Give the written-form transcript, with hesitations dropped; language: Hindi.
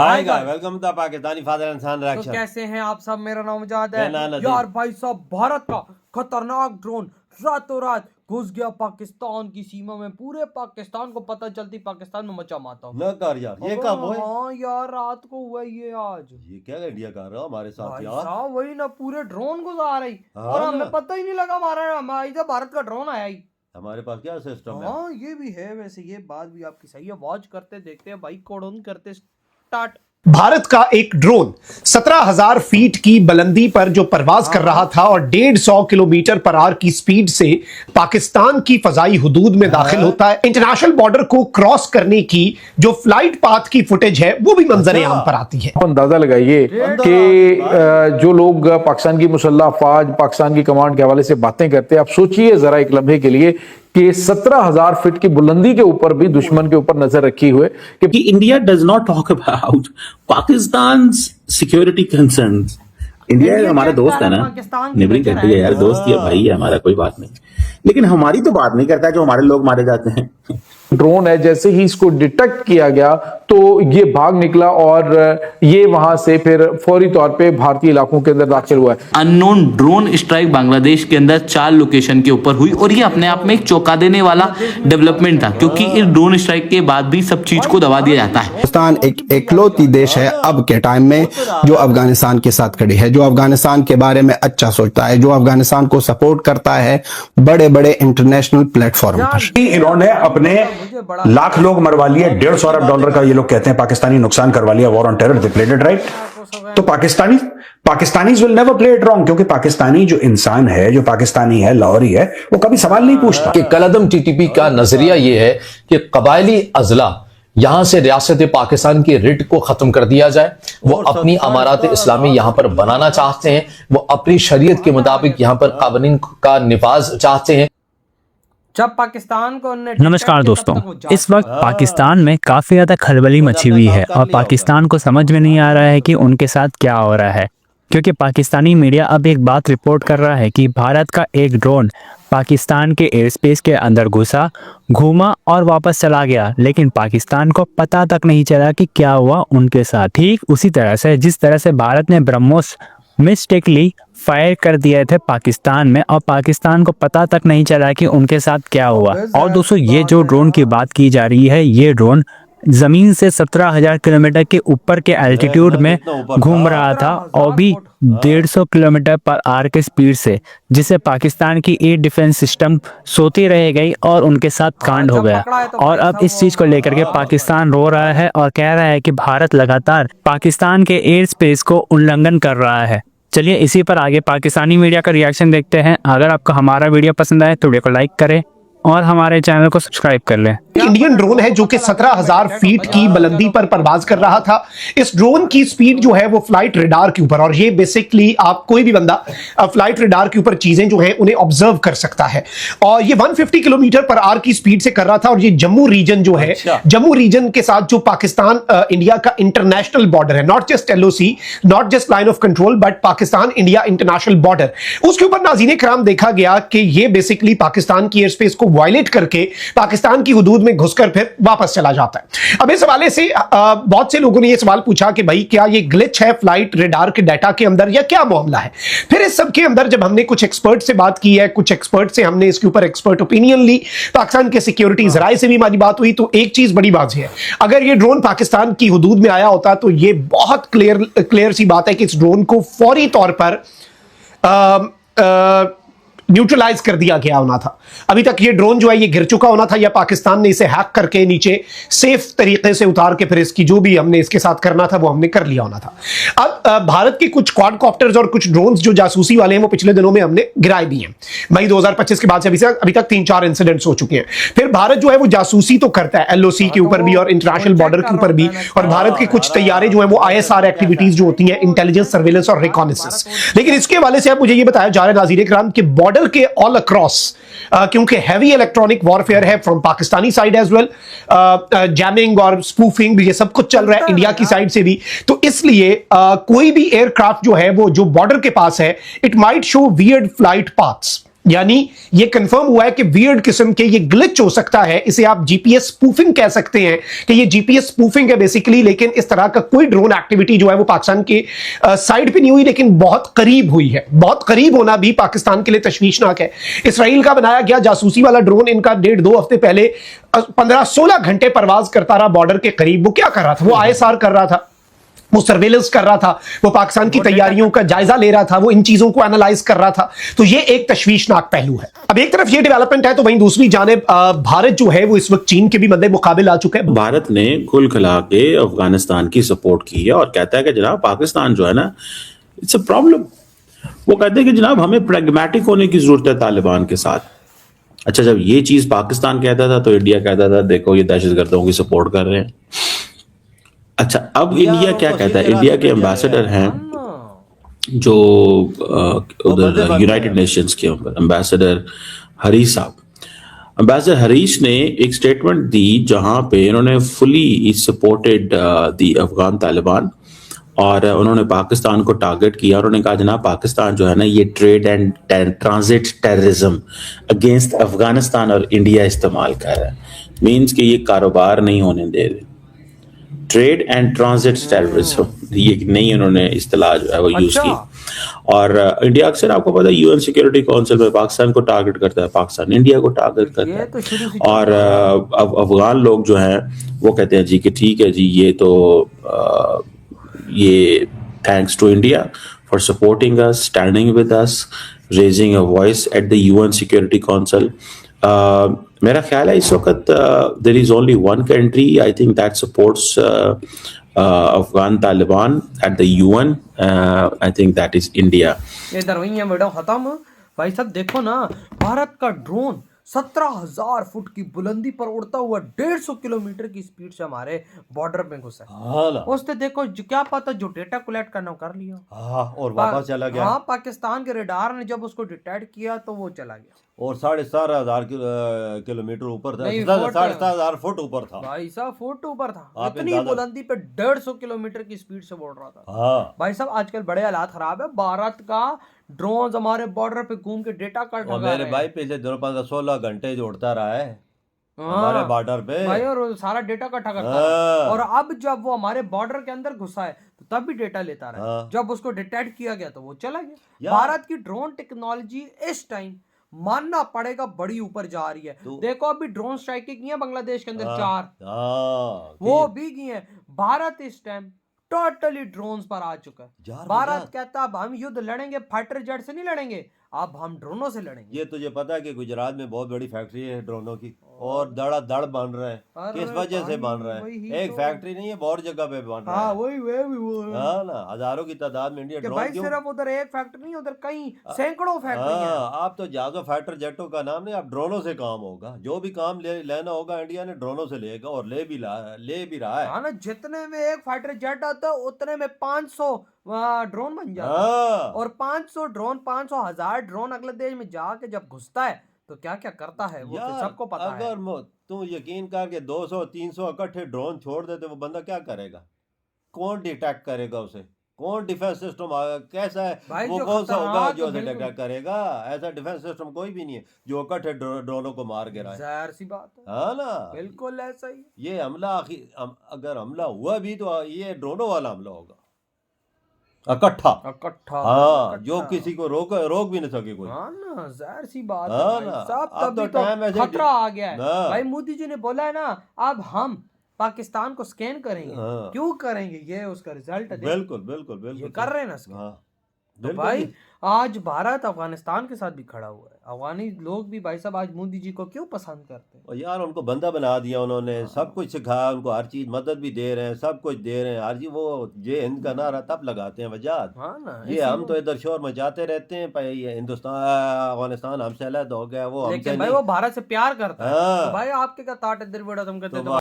Hi guys, welcome to Pakistani father इंसान तो रिएक्शन। कैसे हैं आप सब। मेरा नाम मुजाहिद है। मैं नाना यार भाई साहब, भारत का खतरनाक ड्रोन रातों रात घुस गया पाकिस्तान की सीमा में। पूरे पाकिस्तान को पता चलती पाकिस्तान में मचा माता। न कर यार, ये अबे कब हुआ? हाँ यार, रात को हुआ ये आज। ये क्या इंडिया कर रहा हो हमारे साथ भाई यार? साहब वही ना, पूरे ड्रोन घुस आ रही हाँ और ना। हमें पता ही नहीं लगा। हमारा इधर भारत का ड्रोन आया ही। हमारे पास क्या सिस्टम है? हाँ ये भी है, वैसे ये बात भी आपकी सही है। वॉच करते देखते हैं भाई, कोडन करते स्टार्ट। भारत का एक ड्रोन 17,000 फीट की बुलंदी पर जो परवाज कर रहा था और 150 किलोमीटर पर आवर की स्पीड से पाकिस्तान की फजाई हुदूद में दाखिल होता है। इंटरनेशनल बॉर्डर को क्रॉस करने की जो फ्लाइट पाथ की फुटेज है वो भी मंजर आम पर आती है। अंदाजा लगाइए कि जो लोग पाकिस्तान की मुसल्लह अफवाज, पाकिस्तान की कमांड के हवाले से बातें करते हैं, आप सोचिए जरा एक लम्हे के लिए कि 17,000 फीट की बुलंदी के ऊपर भी दुश्मन के ऊपर नजर रखी हुए कि India does not talk about Pakistan security concerns. India हमारा दोस्त है ना, नेबरिंग कंट्री है यार, दोस्त ही है, भाई है हमारा, कोई बात नहीं। लेकिन हमारी तो बात नहीं करता जो हमारे लोग मारे जाते हैं। ड्रोन है, जैसे ही इसको डिटेक्ट किया गया तो ये भाग निकला और ये वहां से फिर फौरी तौर पे भारतीय इलाकों के अंदर दाखिल हुआ है। अननोन ड्रोन स्ट्राइक बांग्लादेश के अंदर 4 लोकेशन के ऊपर हुई और ये अपने आप में एक चौंका देने वाला डेवलपमेंट था, क्योंकि इस ड्रोन स्ट्राइक के बाद भी सब चीज को दबा दिया जाता है। पाकिस्तान एक इकलौती देश है अब के टाइम में जो अफगानिस्तान के साथ खड़ी है, जो अफगानिस्तान के बारे में अच्छा सोचता है, जो अफगानिस्तान को सपोर्ट करता है बड़े बड़े इंटरनेशनल प्लेटफॉर्म पर। इन्होंने अपने लाख लोग मरवा लिए, $150 अरब का ये लोग कहते हैं पाकिस्तानी नुकसान करवा लिया। War on terror, they played it right. तो Pakistanis will never play it wrong, क्योंकि पाकिस्तानी जो इंसान है, जो पाकिस्तानी है, लाहौरी है, वो कभी सवाल नहीं पूछता। कि कलअदम टीटीपी का नजरिया यह है कि कबायली अजला यहां से रियासत पाकिस्तान की रिट को खत्म कर दिया जाए। वो अपनी अमारात इस्लामी यहां पर बनाना चाहते हैं, वो अपनी शरीयत के मुताबिक यहां पर कानून का निफाज चाहते हैं। जब पाकिस्तान को नमस्कार दोस्तों, इस वक्त पाकिस्तान में काफी ज्यादा खलबली मची हुई है और पाकिस्तान को समझ में नहीं आ रहा है कि उनके साथ क्या हो रहा है, क्योंकि पाकिस्तानी मीडिया अब एक बात रिपोर्ट कर रहा है कि भारत का एक ड्रोन पाकिस्तान के एयर स्पेस के अंदर घुसा, घूमा और वापस चला गया, लेकिन पाकिस्तान को पता तक नहीं चला कि क्या हुआ उनके साथ। ठीक उसी तरह से जिस तरह से भारत ने ब्रह्मोस मिस्टेकली फायर कर दिए थे पाकिस्तान में और पाकिस्तान को पता तक नहीं चला कि उनके साथ क्या हुआ। और दोस्तों, ये जो ड्रोन की बात की जा रही है, ये ड्रोन जमीन से 17,000 किलोमीटर के ऊपर के एल्टीट्यूड में घूम रहा था और भी 150 किलोमीटर पर आवर के स्पीड से, जिसे पाकिस्तान की एयर डिफेंस सिस्टम सोती रह गई और उनके साथ कांड हो गया। और अब इस चीज को लेकर के पाकिस्तान रो रहा है और कह रहा है कि भारत लगातार पाकिस्तान के एयर स्पेस को उल्लंघन कर रहा है। चलिए इसी पर आगे पाकिस्तानी मीडिया का रिएक्शन देखते हैं। अगर आपको हमारा वीडियो पसंद आए तो वीडियो को लाइक करें और हमारे चैनल को सब्सक्राइब कर लें। इंडियन ड्रोन है जो कि 17,000 फीट की बुलंदी पर परवाज कर रहा था। इस ड्रोन की स्पीड जो है वो फ्लाइट रडार के ऊपर, और ये बेसिकली आप कोई भी बंदा फ्लाइट रडार के ऊपर चीजें जो है उन्हें ऑब्जर्व कर सकता है। और ये 150 किलोमीटर पर आवर की स्पीड से कर रहा था। और ये जम्मू रीजन जो है, जम्मू रीजन के साथ जो पाकिस्तान इंडिया का इंटरनेशनल बॉर्डर है, not just LOC, not just line of control, but Pakistan India international border, उसके ऊपर नाज़रीन कराम देखा गया कि ये बेसिकली पाकिस्तान की एयर स्पेस को वायलेट करके पाकिस्तान की हुदूद में घुसकर फिर वापस चला जाता है। अब इस हवाले से बहुत से लोगों ने यह सवाल पूछा कि भाई क्या ये ग्लिच है फ्लाइट रडार के डाटा के अंदर या क्या मामला है। फिर इस सब के अंदर जब हमने कुछ एक्सपर्ट से बात की है, कुछ एक्सपर्ट से हमने इसके ऊपर एक्सपर्ट ओपिनियन ली, पाकिस्तान के सिक्योरिटी जराए से भी हमारी बात हुई, तो एक चीज बड़ी बात है, अगर ये ड्रोन पाकिस्तान की हुदूद में आया होता तो ये बहुत क्लियर सी बात है कि इस ड्रोन को फौरी तौर पर न्यूट्रलाइज कर दिया गया होना था। अभी तक ये ड्रोन जो है ये गिर चुका होना था, या पाकिस्तान ने इसे हैक करके नीचे सेफ तरीके से उतार के फिर इसकी जो भी हमने इसके साथ करना था वो हमने कर लिया होना था। अब भारत के कुछ क्वाडकॉप्टर्स और कुछ ड्रोन्स जो जासूसी वाले हैं वो पिछले दिनों में हमने गिराए भी हैं। मई 2025 के बाद से अभी तक 3-4 इंसिडेंट्स हो चुके हैं। फिर भारत जो है वो जासूसी तो करता है LOC के ऊपर भी और इंटरनेशनल बॉर्डर के ऊपर भी, और भारत के कुछ तैयारे जो है वो ISR एक्टिविटीज जो होती हैं, इंटेलिजेंस, सर्वेलेंस और रिकॉनेसेंस। लेकिन इसके हवाले से अब मुझे ये बताया जा रहा है नाज़रीन कराम कि बॉर्डर के ऑल अक्रॉस, क्योंकि हैवी इलेक्ट्रॉनिक वॉरफेयर है from Pakistani side as well, jamming और स्पूफिंग भी, ये सब कुछ चल रहा है इंडिया की साइड से भी, तो इसलिए कोई भी एयरक्राफ्ट जो है वो जो बॉर्डर के पास है, it might show weird flight paths, यानी ये कंफर्म हुआ है कि वियर्ड किस्म के ये ग्लिच हो सकता है, इसे आप जीपीएस स्पूफिंग कह सकते हैं कि ये जीपीएस स्पूफिंग है बेसिकली। लेकिन इस तरह का कोई ड्रोन एक्टिविटी जो है वो पाकिस्तान के साइड पे नहीं हुई, लेकिन बहुत करीब हुई है। बहुत करीब होना भी पाकिस्तान के लिए तशवीशनाक है। इसराइल का बनाया गया जासूसी वाला ड्रोन इनका 1.5-2 हफ्ते पहले 15-16 घंटे परवाज करता रहा बॉर्डर के करीब। वो क्या कर रहा था? वो आईएसआर कर रहा था, वो सर्वेलेंस कर रहा था, वो पाकिस्तान की तैयारियों का जायजा ले रहा था, वो इन चीजों को एनालाइज कर रहा था। तो ये एक तशवीशनाक पहलू है। अब एक तरफ ये डेवलपमेंट है तो वहीं दूसरी जानिब भारत जो है वो इस वक्त चीन के भी मद्दे मुकाबिल आ चुका है। भारत ने कुल खिला के अफगानिस्तान की सपोर्ट की है और कहता है कि जनाब पाकिस्तान जो है ना, इट्स अ प्रॉब्लम। वो कहते हैं कि जनाब हमें प्रैग्मेटिक होने की जरूरत है तालिबान के साथ। अच्छा, जब ये चीज पाकिस्तान कहता था तो इंडिया कहता था देखो ये दहशतगर्दों की सपोर्ट कर रहे हैं। अच्छा, अब इंडिया क्या कहता है? इंडिया के एम्बेसडर हैं जो उधर यूनाइटेड नेशंस के एम्बेसडर हरीश साहब, एम्बेसडर हरीश ने एक स्टेटमेंट दी जहां पे इन्होंने फुली सपोर्टेड दी अफगान तालिबान और उन्होंने पाकिस्तान को टारगेट किया। उन्होंने कहा जनाब पाकिस्तान जो है ना ये trade and transit terrorism against Afghanistan और इंडिया इस्तेमाल कर रहा है। मीन्स कि ये कारोबार नहीं होने दे रहे। ट्रेड एंड ट्रांजिट टेररिज्म, ये नई उन्होंने इस्तेलाह जो है वो यूज की। और इंडिया अक्सर आपको पता है यूएन सिक्योरिटी काउंसिल में पाकिस्तान को टारगेट करता है, पाकिस्तान इंडिया को टारगेट करता है। तो और अब अफगान लोग जो हैं वो कहते हैं जी कि ठीक है जी, ये तो ये thanks to India for supporting us, standing with us, raising a voice at the UN Security Council. मेरा ख्याल है इस वक्त there is only one country I think that supports Afghan Taliban at the UN, I think that is India. इधर वही है वीडियो खत्म। भाई साहब देखो ना, भारत का ड्रोन 17,000 फुट की बुलंदी पर उड़ता हुआ 150 किलोमीटर की स्पीड से हमारे बॉर्डर में घुसा। हाँ ना। उसने देखो क्या पता जो डेटा कलेक्ट करना कर लिया। हाँ, और वापस चला गया। हाँ, पाकिस्तान के रडार ने जब उसको डिटेक्ट किया तो वो चला गया और 17,500 किलोमीटर ऊपर था, नहीं, 17,500 फुट ऊपर था। भाई साहब, फुट ऊपर था। आप इतनी अंदाजा- बुलंदी पे 150 किलोमीटर की स्पीड से बोल रहा था। हाँ, भाई साहब आजकल बड़े हालात खराब है। भारत का ड्रोन हमारे बॉर्डर पे घूम के डेटा और काट मेरे भाई पिछले दिनों 15-16 घंटे जोड़ता रहा है हमारे बॉर्डर पे भाई, और वो सारा डेटा इकट्ठा करता है। हाँ। और अब जब वो हमारे बॉर्डर के अंदर घुसा है तो तब भी डेटा लेता रहा। हाँ। जब उसको डिटेक्ट किया गया तो वो चला गया। यार। भारत की ड्रोन टेक्नोलॉजी इस टाइम मानना पड़ेगा बड़ी ऊपर जा रही है। देखो अभी ड्रोन स्ट्राइक की है बांग्लादेश के अंदर 4, वो भी की है। भारत इस टाइम टोटली ड्रोन्स पर आ चुका है। भारत कहता अब हम युद्ध लड़ेंगे फाइटर जेट से नहीं लड़ेंगे, अब हम ड्रोनों से लड़ेंगे। ये तुझे पता है कि गुजरात में बहुत बड़ी फैक्ट्री है ड्रोनों की और धड़ाधड़ बन रहा है। किस वजह से बन रहा है? एक फैक्ट्री नहीं है, बहुत जगह पे बन रहा है। वही हाँ ना, हजारों की तादाद में इंडिया ड्रोन भाई क्यों? सिर्फ उधर एक फैक्ट्री नहीं, उधर कई सैकड़ों फैक्ट्री है। हाँ, आप तो जहाजों फाइटर जेटों का नाम नहीं, आप ड्रोनों से काम होगा। जो भी काम लेना होगा इंडिया ने ड्रोनों से लेगा और ले भी रहा है। हाँ ना, जितने में एक फाइटर जेट आता है उतने में 500 ड्रोन बन जाता है। हाँ। और 500 ड्रोन, 500,000 ड्रोन अगले देश में जाके जब घुसता है तो क्या क्या करता है वो तो सबको पता है। अगर तू यकीन कर के 200-300 इकट्ठे ड्रोन छोड़ दे तो वो बंदा क्या करेगा? कौन डिटेक्ट करेगा उसे? कौन डिफेंस सिस्टम कैसा है वो? कौन सा होगा जो उसे डिटेक्ट करेगा? ऐसा डिफेंस सिस्टम कोई भी नहीं है जो इकट्ठे ड्रोनों को मार के रहा है। जाहिर सी बात है। हाँ ना, बिल्कुल ऐसा ही। ये हमला अगर हमला हुआ भी तो ये ड्रोनों वाला हमला होगा इकट्ठा। हाँ, जो किसी को रोक भी नहीं सके कोई। हाँ ना, जाहिर सी बात हाँ है ना, सब। अब तभी तो टाइम ऐसे खतरा आ गया है। हाँ। भाई मोदी जी ने बोला है ना, अब हम पाकिस्तान को स्कैन करेंगे। हाँ। क्यों करेंगे? ये उसका रिजल्ट है। बिल्कुल बिल्कुल ये बिल्कुल कर रहे हैं ना स्कैन। हाँ, तो बिल्कुल भाई जी। आज भारत अफगानिस्तान के साथ भी खड़ा हुआ है। अफगानी लोग भी भाई साहब आज मोदी जी को क्यों पसंद करते हैं? और यार उनको बंदा बना दिया उन्होंने, सब कुछ सिखाया उनको, हर चीज मदद भी दे रहे हैं, सब कुछ दे रहे हैं। हर चीज वो जे हिंद का नारा तब लगाते हैं वजाद। हाँ ना, ये हम तो इधर शोर मचाते रहते हैं भाई ये हिंदुस्तान अफगानिस्तान हमसे अलग हो गया, वो हमसे लेकिन भाई नहीं। वो भारत से प्यार करता है। हाँ। तो भाई आपके क्या ताट इधर बड़ा तुम कहते तो हो